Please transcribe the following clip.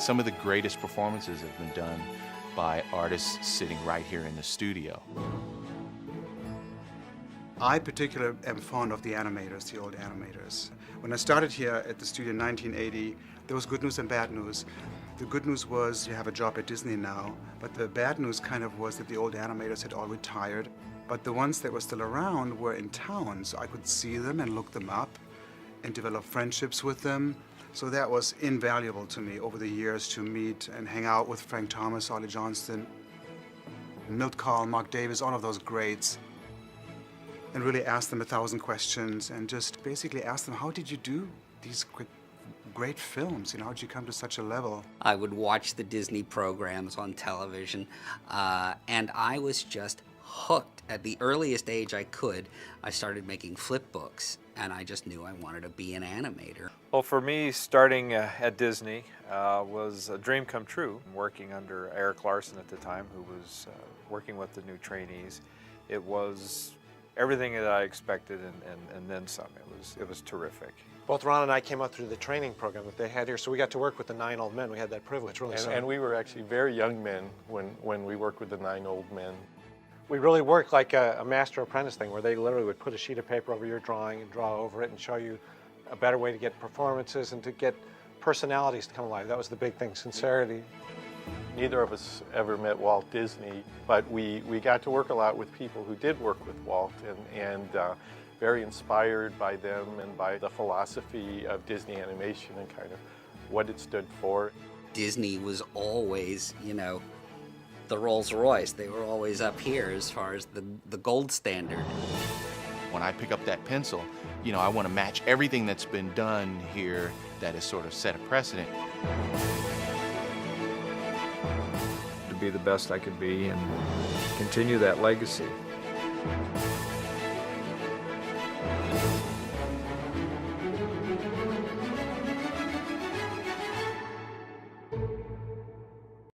Some of the greatest performances have been done by artists sitting right here in the studio. I particularly am fond of the animators, the old animators. When I started here at the studio in 1980, there was good news and bad news. The good news was you have a job at Disney now, but the bad news kind of was that the old animators had all retired. But the ones that were still around were in town, so I could see them and look them up and develop friendships with them. So that was invaluable to me over the years, to meet and hang out with Frank Thomas, Ollie Johnston, Milt Kahl, Mark Davis, all of those greats, and really ask them 1,000 questions and just basically ask them, how did you do these great films? You know, how did you come to such a level? I would watch the Disney programs on television, and I was just hooked. At the earliest age I could, I started making flip books, and I just knew I wanted to be an animator. Well, for me, starting at Disney was a dream come true. Working under Eric Larson at the time, who was working with the new trainees, it was everything that I expected and then some. It was terrific. Both Ron and I came up through the training program that they had here, so we got to work with the 9 old men. We had that privilege, really. And we were actually very young men when we worked with the 9 old men. We really worked like a master apprentice thing, where they literally would put a sheet of paper over your drawing and draw over it and show you a better way to get performances and to get personalities to come alive. That was the big thing, sincerity. Neither of us ever met Walt Disney, but we got to work a lot with people who did work with Walt, and very inspired by them and by the philosophy of Disney animation and kind of what it stood for. Disney was always, you know, the Rolls Royce. They were always up here as far as the gold standard. When I pick up that pencil, you know, I want to match everything that's been done here that has sort of set a precedent. To be the best I could be and continue that legacy.